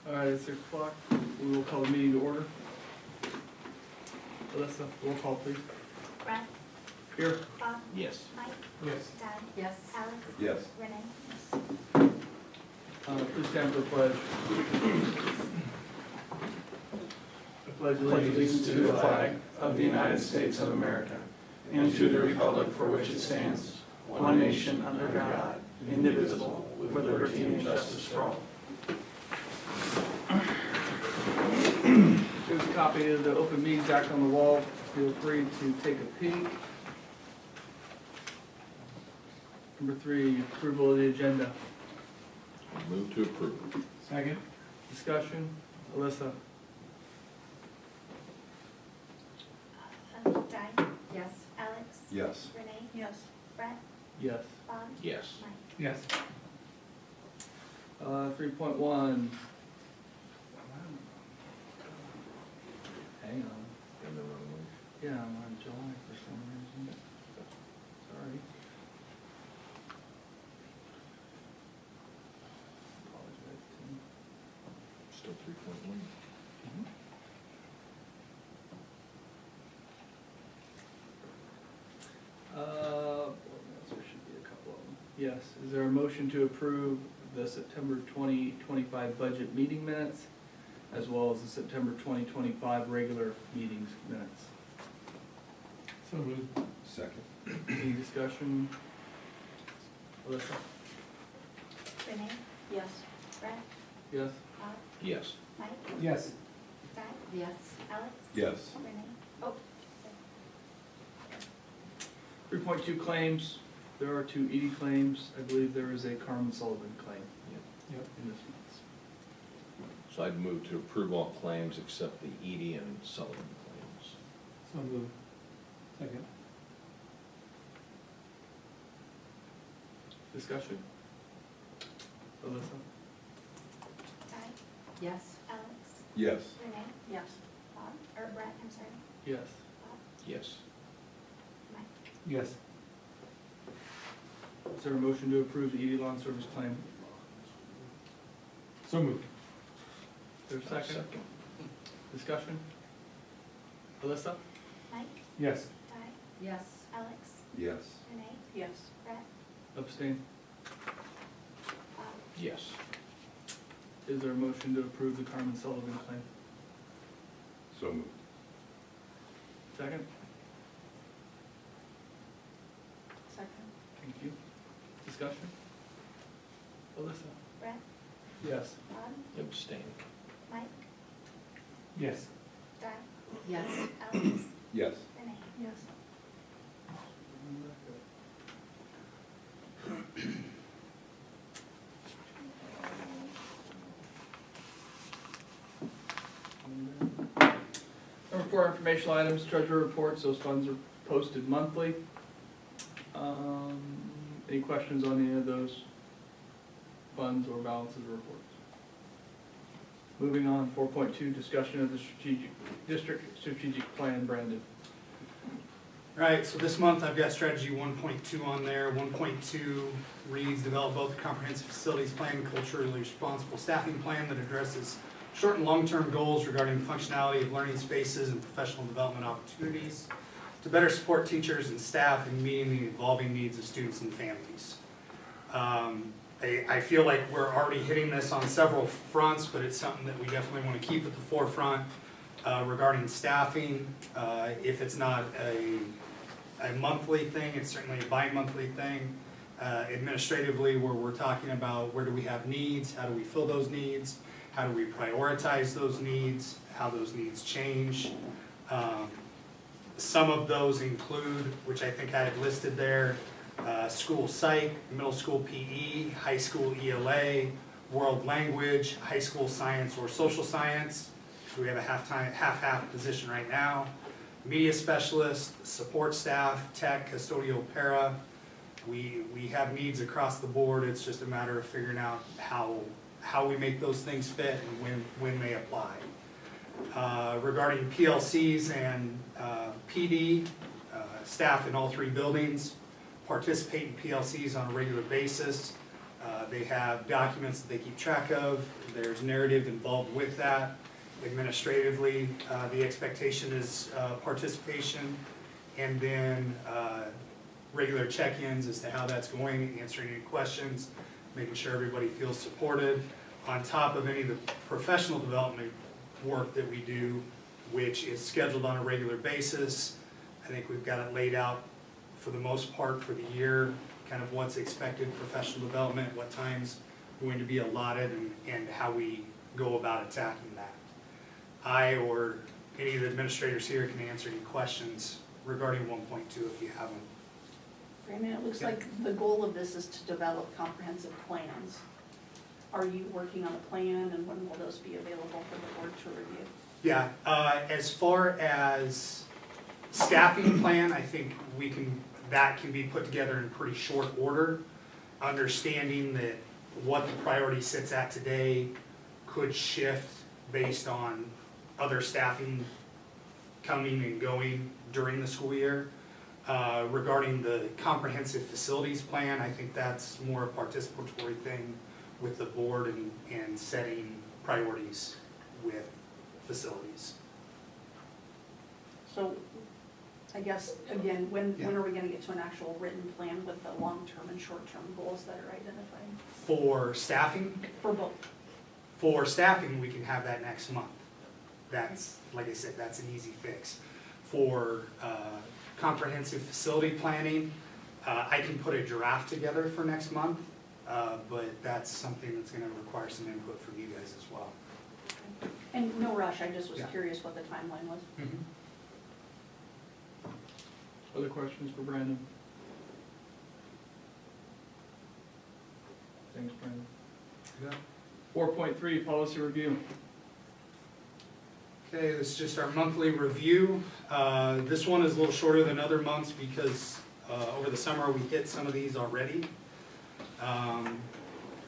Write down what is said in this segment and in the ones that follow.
All right, it's 6 o'clock. We will call the meeting to order. Alyssa, roll call, please. Brett, Here. Bob, Yes. Mike, Yes. Dad, Yes. Alex, Yes. Renee. Please stand for the pledge. I pledge allegiance to the flag of the United States of America and to the republic for which it stands, one nation under God, indivisible, with liberty and justice for all. There's a copy of the Open Meetings Act on the wall. Feel free to take a peek. Number 3, approval of the agenda. Move to approve. Second. Discussion. Alyssa. Dad, Yes. Alex, Yes. Renee, Yes. Brett, Yes. Bob, Yes. Mike. Yes. 3.1. Hang on. Yeah, I'm on July for some reason. Sorry. Apologize, Tim. Still 3.1. There should be a couple of them. Yes, is there a motion to approve the September 2025 budget meeting minutes, as well as the September 2025 regular meetings minutes? So moved. Second. Any discussion? Alyssa? Renee, Yes. Brett, Yes? Bob, Yes. Mike, Yes. Dad, Yes. Alex, Yes. Renee. Oh, 3.2 claims. There are 2 Edie claims. I believe there is a Carmen Sullivan claim Yep. in this month's. So I'd move to approve all claims except the Edie and Sullivan claims. So moved. Second. Discussion? Alyssa? Dad, Yes. Alex, Yes. Renee, Yes. Bob, or Brett, I'm sorry, Yes. Bob, Yes. Mike. Yes. Is there a motion to approve the Edie Lawn Service claim? So moved. Is there a second? Discussion? Alyssa? Mike, Yes. Dad, Yes. Alex, Yes. Renee, Yes. Brett, Abstain. Bob, Yes. Is there a motion to approve the Carmen Sullivan claim? So moved. Second? Second. Thank you. Discussion? Alyssa? Brett, Yes. Bob, Abstain. Mike, Yes. Dad, Yes. Alex, Yes. Renee. Yes. Number 4, informational items, treasurer reports, those funds are posted monthly. Any questions on any of those funds or balances or reports? Moving on, 4.2, discussion of the district strategic plan. Brandon. Right, so this month I've got strategy 1.2 on there. 1.2 reads, develop both a comprehensive facilities plan, culturally responsible staffing plan that addresses short and long-term goals regarding the functionality of learning spaces and professional development opportunities to better support teachers and staff in meeting the evolving needs of students and families. I feel like we're already hitting this on several fronts, but it's something that we definitely want to keep at the forefront regarding staffing. If it's not a monthly thing, it's certainly a bi-monthly thing. Administratively, where we're talking about where do we have needs, how do we fill those needs, how do we prioritize those needs, how those needs change. Some of those include, which I think I have listed there, school psych, middle school PE, high school ELA, world language, high school science or social science. So we have a half-half position right now. Media specialist, support staff, tech, custodial para. We have needs across the board. It's just a matter of figuring out how we make those things fit and when they apply. Regarding PLCs and PD, staff in all 3 buildings participate in PLCs on a regular basis. They have documents that they keep track of, there's narrative involved with that. Administratively, the expectation is participation, and then regular check-ins as to how that's going, answering any questions, making sure everybody feels supported, on top of any of the professional development work that we do, which is scheduled on a regular basis. I think we've got it laid out for the most part for the year, kind of what's expected professional development, what time's going to be allotted, and how we go about attacking that. I or any of the administrators here can answer any questions regarding 1.2 if you have them. Brandon, it looks Yeah. like the goal of this is to develop comprehensive plans. Are you working on a plan, and when will those be available for the board to review? Yeah, as far as staffing plan, I think that can be put together in pretty short order. Understanding that what the priority sits at today could shift based on other staffing coming and going during the school year. Regarding the comprehensive facilities plan, I think that's more a participatory thing with the board and setting priorities with facilities. So, I guess, again, when Yeah. are we gonna get to an actual written plan with the long-term and short-term goals that are identified? For staffing, For both. we can have that next month. That's, like I said, that's an easy fix. For comprehensive facility planning, I can put a draft together for next month, but that's something that's gonna require some input from you guys as well. And no rush, I just was Yeah. curious what the timeline was. Other questions for Brandon? Thanks, Brandon. Yeah. 4.3, policy review. Okay, this is just our monthly review. This one is a little shorter than other months because over the summer we hit some of these already. I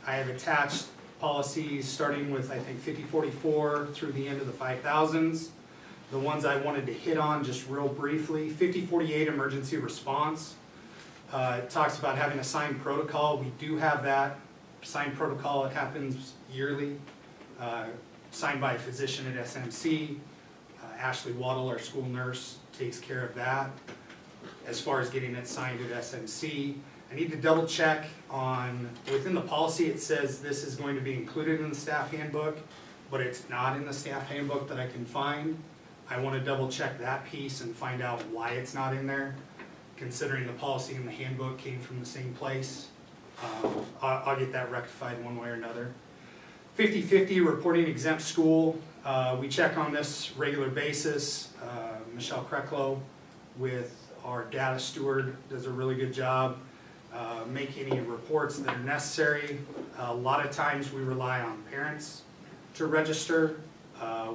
have attached policies starting with, I think, 5044 through the end of the 5000s. The ones I wanted to hit on just real briefly, 5048 emergency response. It talks about having a signed protocol. We do have that signed protocol. It happens yearly. Signed by a physician at SMC. Ashley Waddle, our school nurse, takes care of that. As far as getting it signed at SMC, I need to double check on, within the policy it says this is going to be included in the staff handbook, but it's not in the staff handbook that I can find. I want to double check that piece and find out why it's not in there, considering the policy and the handbook came from the same place. I'll get that rectified one way or another. 50/50 reporting exempt school. We check on this regular basis. Michelle Kreklow with our data steward does a really good job. Make any reports that are necessary. A lot of times we rely on parents to register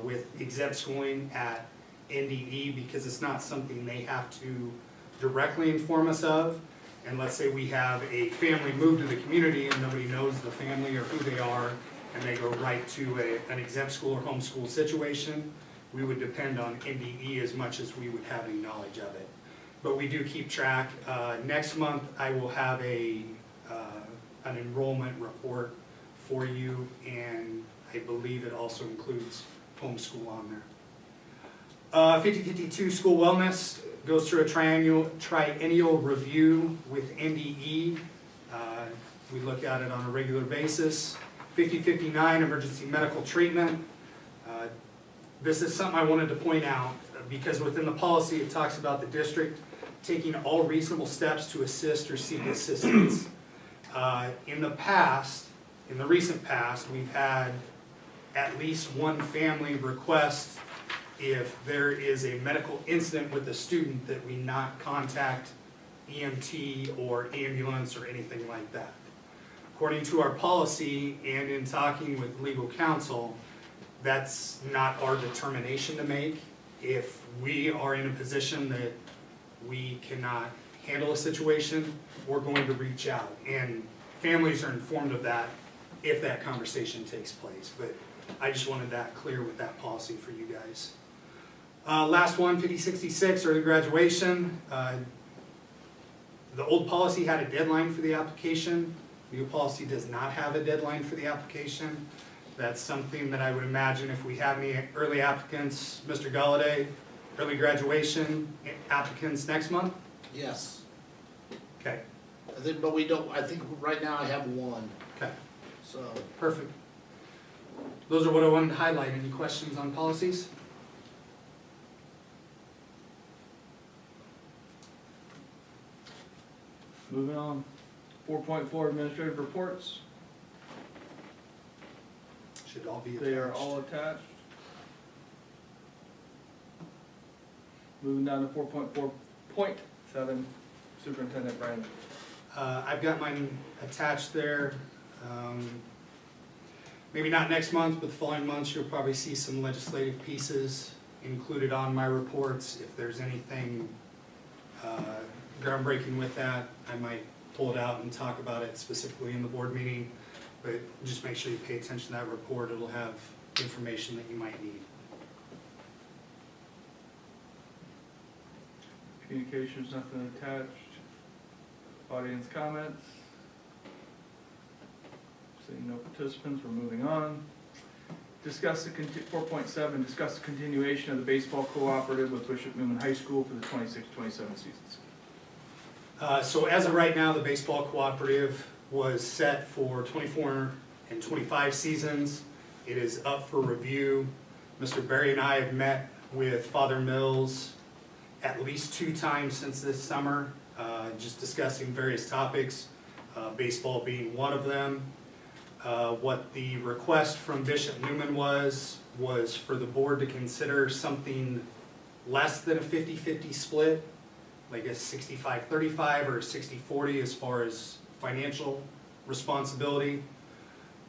with exempt schooling at NDE because it's not something they have to directly inform us of. And let's say we have a family move to the community and nobody knows the family or who they are, and they go right to an exempt school or homeschool situation, we would depend on NDE as much as we would have any knowledge of it. But we do keep track. Next month, I will have an enrollment report for you, and I believe it also includes homeschool on there. 5052 school wellness goes through a triennial review with NDE. We look at it on a regular basis. 5059 emergency medical treatment. This is something I wanted to point out because within the policy it talks about the district taking all reasonable steps to assist or seek assistance. In the recent past, we've had at least one family request if there is a medical incident with a student that we not contact EMT or ambulance or anything like that. According to our policy and in talking with legal counsel, that's not our determination to make. If we are in a position that we cannot handle a situation, we're going to reach out. And families are informed of that if that conversation takes place. But I just wanted that clear with that policy for you guys. Last one, 5066, early graduation. The old policy had a deadline for the application. New policy does not have a deadline for the application. That's something that I would imagine if we have any early applicants, Mr. Galladay, early graduation applicants next month? Yes, Okay, I think, but we don't, I think right now I have one, okay, so. perfect. Those are what I wanted to highlight. Any questions on policies? Moving on. 4.4 administrative reports. Should all be attached. They are all attached. Moving down to 4.4.7, Superintendent Brandon. I've got mine attached there. Maybe not next month, but the following months, you'll probably see some legislative pieces included on my reports. If there's anything groundbreaking with that, I might pull it out and talk about it specifically in the board meeting. But just make sure you pay attention to that report. It'll have information that you might need. Communications, nothing attached. Audience comments. Seeing no participants, we're moving on. 4.7, discuss the continuation of the baseball cooperative with Bishop Newman High School for the 26-27 seasons. So as of right now, the baseball cooperative was set for 24 and 25 seasons. It is up for review. Mr. Berry and I have met with Father Mills at least 2 times since this summer, just discussing various topics, baseball being one of them. What the request from Bishop Newman was for the board to consider something less than a 50-50 split, like a 65-35 or a 60-40 as far as financial responsibility.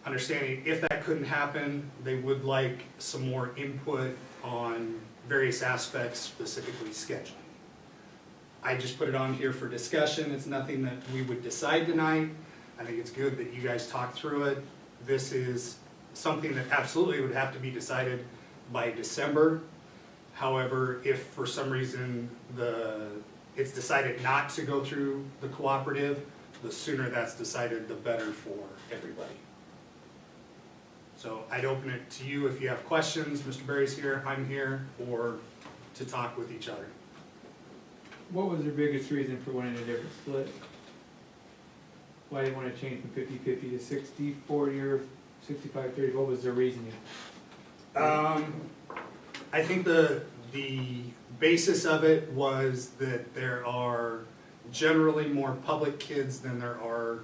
Understanding if that couldn't happen, they would like some more input on various aspects, specifically scheduling. I just put it on here for discussion. It's nothing that we would decide tonight. I think it's good that you guys talk through it. This is something that absolutely would have to be decided by December. However, if for some reason it's decided not to go through the cooperative, the sooner that's decided, the better for everybody. So I'd open it to you if you have questions. Mr. Berry's here, I'm here, or to talk with each other. What was your biggest reason for wanting a different split? Why did you want to change from 50-50 to 60-40 or 65-30? What was the reasoning? I think the basis of it was that there are generally more public kids than there are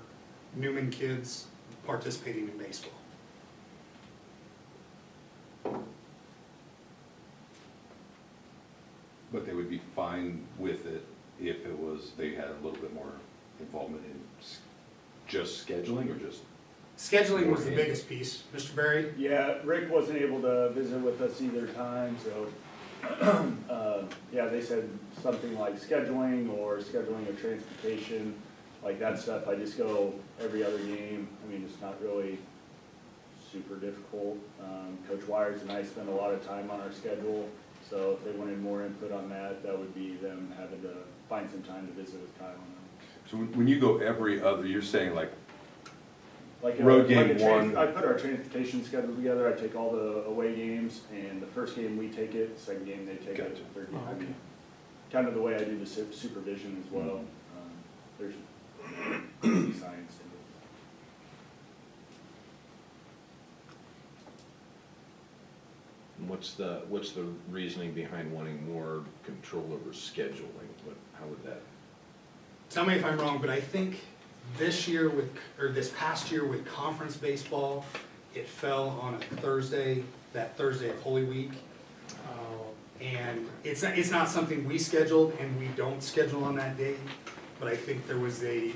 Newman kids participating in baseball. But they would be fine with it if it was, they had a little bit more involvement in just scheduling or just? Scheduling was the biggest piece. Mr. Berry? Yeah, Rick wasn't able to visit with us either time, so, yeah, they said something like scheduling or scheduling of transportation, like that stuff, I just go every other game. I mean, it's not really super difficult. Coach Wires and I spend a lot of time on our schedule, so if they wanted more input on that, that would be them having to find some time to visit with Kyle and them. So when you go every other, you're saying like Like road game one? I put our transportation schedule together, I take all the away games, and the first game we take it, second game they take it, Gotcha. third game. Oh, okay. Kind of the way I do the supervision as well. There's easy science to it. What's the reasoning behind wanting more control over scheduling? How would that? Tell me if I'm wrong, but I think this year this past year with conference baseball, it fell on a Thursday, that Thursday of Holy Week. And it's not something we scheduled, and we don't schedule on that date, but I think there was a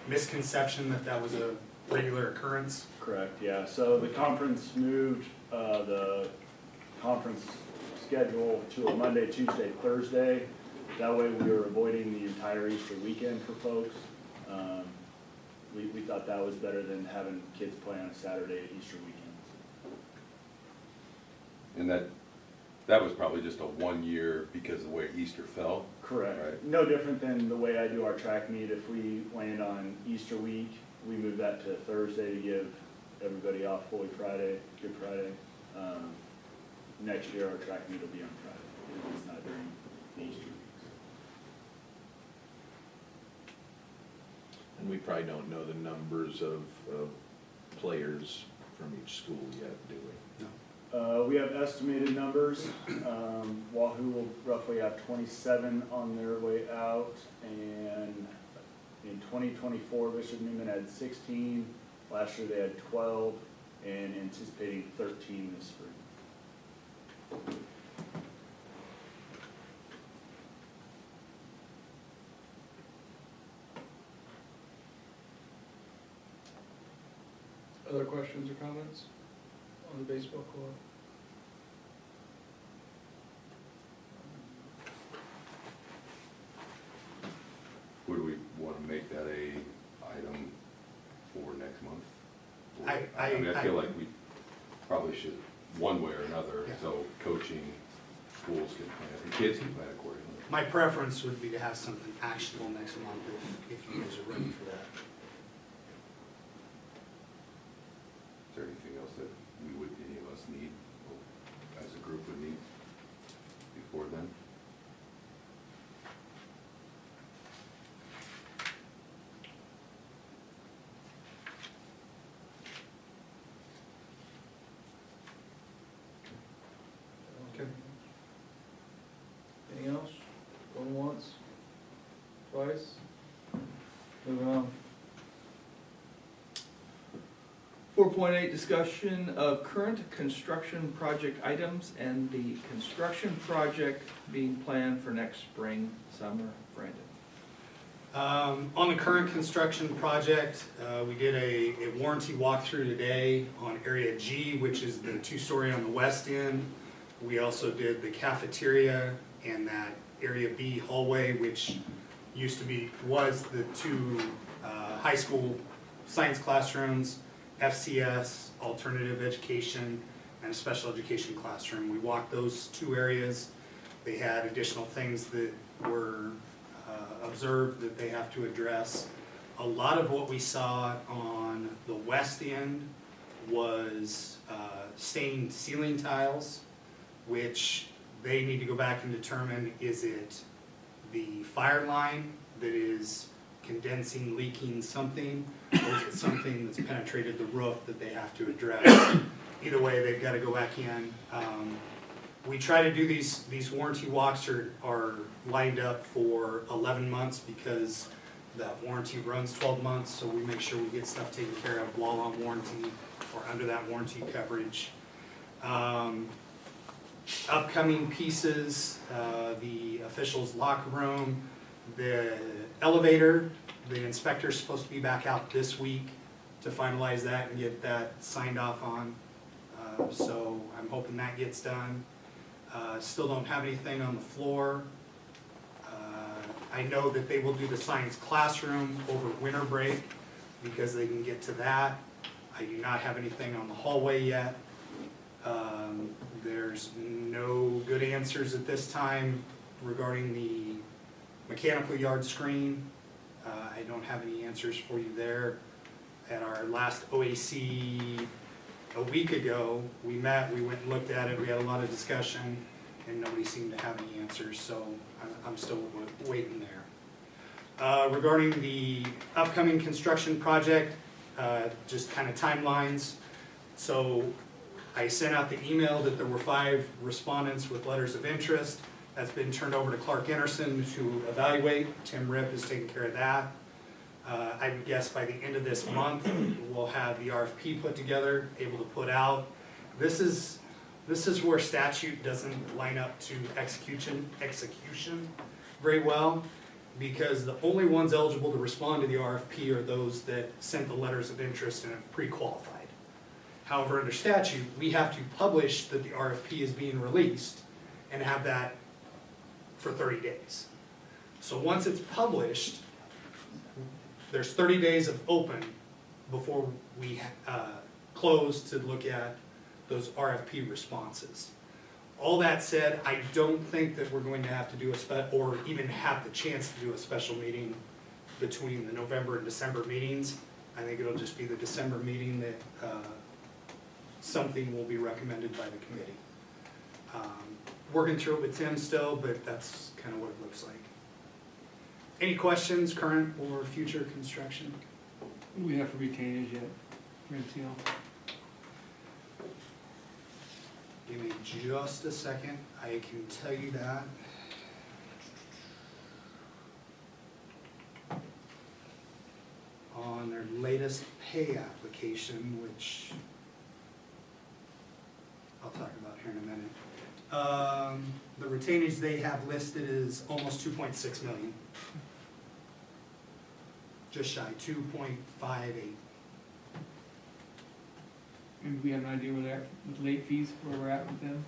misconception that was a regular occurrence. Correct, yeah, so the conference moved, the conference schedule to a Monday, Tuesday, Thursday. That way we were avoiding the entire Easter weekend for folks. We thought that was better than having kids play on a Saturday at Easter weekend. And that was probably just a 1 year because of the way Easter fell? Correct. Right. No different than the way I do our track meet. If we land on Easter week, we moved that to Thursday to give everybody off Holy Friday, Good Friday. Next year, our track meet will be on Friday. It's not during these 2 weeks. And we probably don't know the numbers of players from each school yet, do we? We have estimated numbers. Wahoo will roughly have 27 on their way out, and in 2024, Bishop Newman had 16. Last year they had 12, and anticipating 13 this spring. Other questions or comments on the baseball court? Would we want to make that a item for next month? I- mean, I feel like we probably should, one way or another, Yeah. so coaching, schools can plan, and kids can plan accordingly. My preference would be to have something actionable next month if you guys are ready for that. Is there anything else that any of us need, or as a group would need before then? Okay. Anything else? Going once? Twice? Moving on. 4.8, discussion of current construction project items and the construction project being planned for next spring, summer. Brandon. On the current construction project, we did a warranty walkthrough today on Area G, which is the 2-story on the west end. We also did the cafeteria and that Area B hallway, which was the 2 high school science classrooms, FCS, alternative education, and a special education classroom. We walked those 2 areas. They had additional things that were observed that they have to address. A lot of what we saw on the west end was stained ceiling tiles, which they need to go back and determine, is it the fire line that is condensing, leaking something, or is it something that's penetrated the roof that they have to address? Either way, they've got to go back in. We try to do these warranty walks are lined up for 11 months because that warranty runs 12 months, so we make sure we get stuff taken care of while on warranty or under that warranty coverage. Upcoming pieces, the officials' locker room, the elevator, the inspector's supposed to be back out this week to finalize that and get that signed off on. So I'm hoping that gets done. Still don't have anything on the floor. I know that they will do the science classroom over winter break because they can get to that. I do not have anything on the hallway yet. There's no good answers at this time regarding the mechanical yard screen. I don't have any answers for you there. At our last OAC a week ago, we met, we went and looked at it, we had a lot of discussion, and nobody seemed to have any answers, so I'm still waiting there. Regarding the upcoming construction project, just kind of timelines. So I sent out the email that there were 5 respondents with letters of interest. That's been turned over to Clark Anderson to evaluate. Tim Ripp is taking care of that. I would guess by the end of this month, we'll have the RFP put together, able to put out. This is where statute doesn't line up to execution very well, because the only ones eligible to respond to the RFP are those that sent the letters of interest and have pre-qualified. However, under statute, we have to publish that the RFP is being released and have that for 30 days. So once it's published, there's 30 days of open before we close to look at those RFP responses. All that said, I don't think that we're going to have to do or even have the chance to do a special meeting between the November and December meetings. I think it'll just be the December meeting that something will be recommended by the committee. Working through it with Tim still, but that's kind of what it looks like. Any questions, current or future construction? Do we have to retain it yet, for MCL? Give me just a second, I can tell you that. On their latest pay application, which I'll talk about here in a minute. The retainage they have listed is almost 2.6 million. Just shy, 2.58. And we have an idea where they're at with late fees, where we're at with them?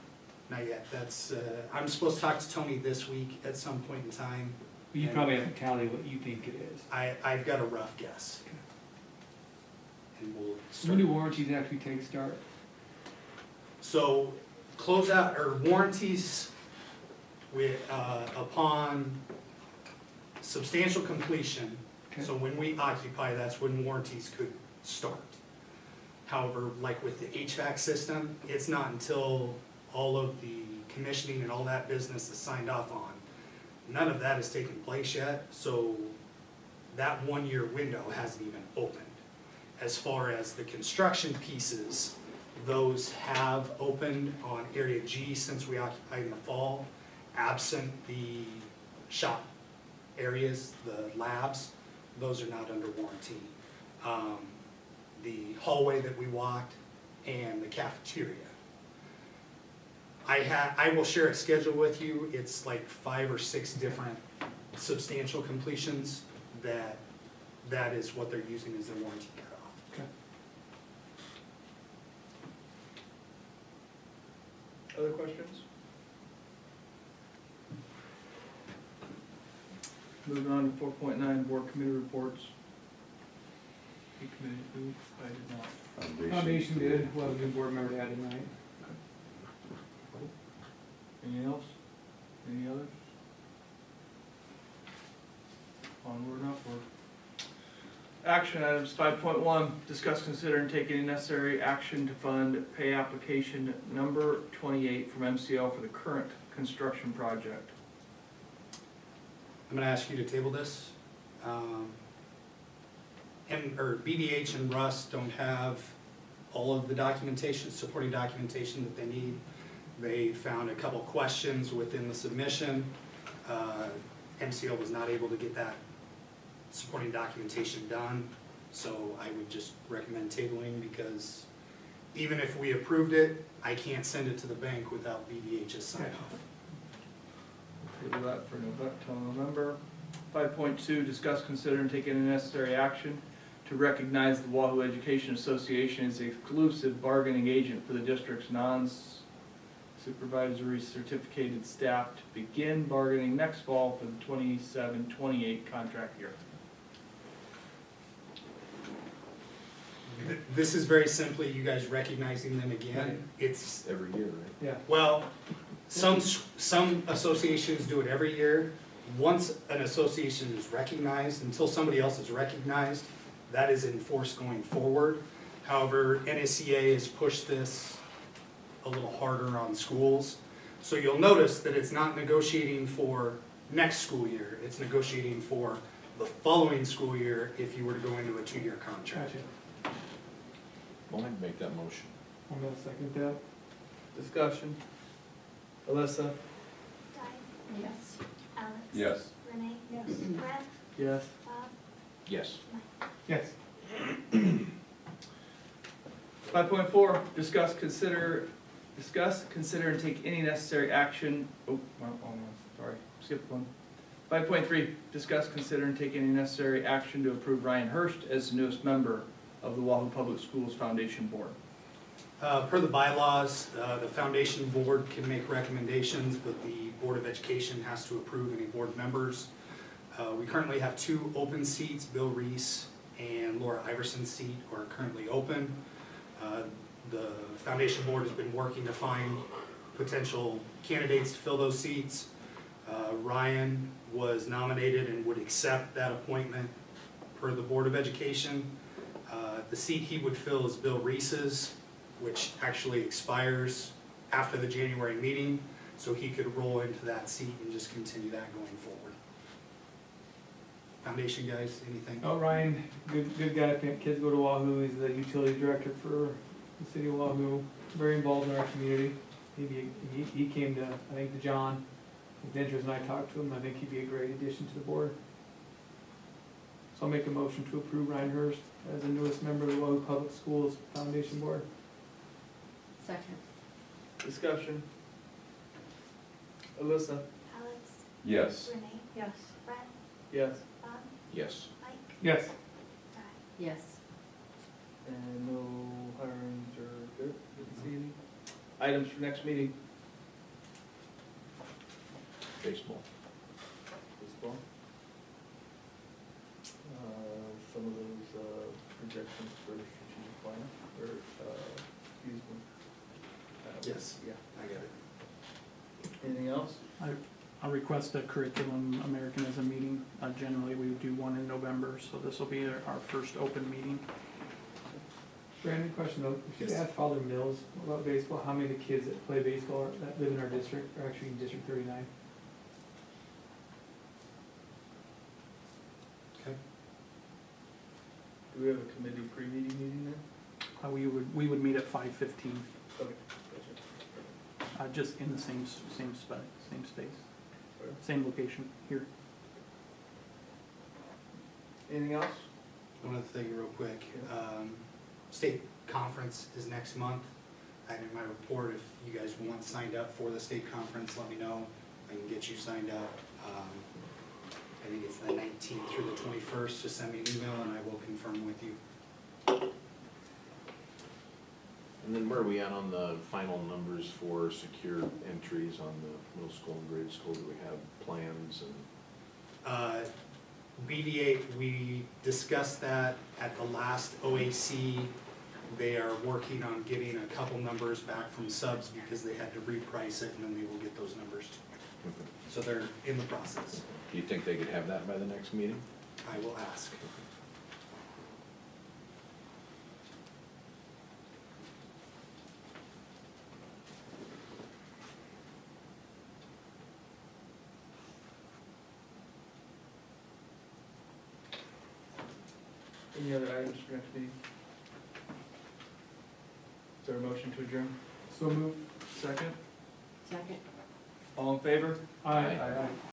Not yet, that's, I'm supposed to talk to Tony this week at some point in time. But you probably have to tally what you think it is. I've got a rough guess. And we'll When start. do warranties actually take start? So closeout or warranties with, upon substantial completion, Okay. so when we occupy, that's when warranties could start. However, like with the HVAC system, it's not until all of the commissioning and all that business is signed off on. None of that has taken place yet, so that 1 year window hasn't even opened. As far as the construction pieces, those have opened on Area G since we occupied in the fall, absent the shop areas, the labs, those are not under warranty. The hallway that we walked and the cafeteria. I will share a schedule with you, it's like 5 or 6 different substantial completions that is what they're using as their warranty cutoff. Okay. Other questions? Moving on to 4.9, board committee reports. You committee, who? I did not. Foundation did, well, the new board member had tonight. Anything else? Any others? Onward and upward. Action items 5.1, discuss, consider, and take any necessary action to fund pay application number 28 from MCL for the current construction project. I'm gonna ask you to table this. BVH and Russ don't have all of the documentation, supporting documentation that they need. They found a couple questions within the submission. MCL was not able to get that supporting documentation done, so I would just recommend tabling, because even if we approved it, I can't send it to the bank without BVH's sign off. Table that for November. 5.2, discuss, consider, and take any necessary action to recognize the Wahoo Education Association as the exclusive bargaining agent for the district's non-supervisory certificated staff to begin bargaining next fall for the 27-28 contract year. This is very simply you guys recognizing them again. It's, Every year, right? Yeah. well, some associations do it every year. Once an association is recognized, until somebody else is recognized, that is in force going forward. However, NSCA has pushed this a little harder on schools. So you'll notice that it's not negotiating for next school year, it's negotiating for the following school year if you were to go into a 2-year contract. Gotcha. Well, I'd make that motion. I'm gonna second that. Discussion. Alyssa? Di? Yes. Alex? Yes. Renee? Yes. Brett? Yes. Bob? Yes. Mike? Yes. 5.4, discuss, consider, and take any necessary action, wrong one, sorry, skipped one. 5.3, discuss, consider, and take any necessary action to approve Ryan Hurst as the newest member of the Wahoo Public Schools Foundation Board. Per the bylaws, the foundation board can make recommendations, but the Board of Education has to approve any board members. We currently have 2 open seats, Bill Reese and Laura Iverson's seat are currently open. The foundation board has been working to find potential candidates to fill those seats. Ryan was nominated and would accept that appointment per the Board of Education. The seat he would fill is Bill Reese's, which actually expires after the January meeting, so he could roll into that seat and just continue that going forward. Foundation guys, anything? Oh, Ryan, good guy, kids go to Wahoo, he's the utility director for the city of Wahoo, very involved in our community. He came to, I think, to John, with interest, and I talked to him, I think he'd be a great addition to the board. So I'll make a motion to approve Ryan Hurst as the newest member of the Wahoo Public Schools Foundation Board. Second. Discussion. Alyssa? Alex, Yes. Renee, Yes. Brett, Yes. Bob, Yes. Mike, Yes. Todd. Yes. And no hirings or, good, didn't see any. Items for next meeting? Baseball. Baseball. Some of those, projections for strategic plan, or, excuse me. Yes. Yeah. I got it. Anything else? I'll request a curriculum Americanism meeting. Generally, we do one in November, so this will be our first open meeting. Brandon, question though, we should Yes. ask Father Mills about baseball, how many of the kids that play baseball or that live in our district are actually in District 39? Okay. Do we have a committee pre-meeting meeting then? We would meet at 5:15, Okay. just in the same space, same location here. Anything else? One other thing real quick, state conference is next month. And in my report, if you guys want signed up for the state conference, let me know. I can get you signed up. I think it's the 19th through the 21st. Just send me an email and I will confirm with you. And then where are we at on the final numbers for secure entries on the middle school and grade school? Do we have plans and? BV8, we discussed that at the last OAC. They are working on getting a couple numbers back from subs because they had to reprice it, and then they will get those numbers. So they're in the process. Do you think they could have that by the next meeting? I will ask. Any other items for next meeting? Is there a motion to adjourn? So moved. Second? Second. All in favor? Aye. Aye.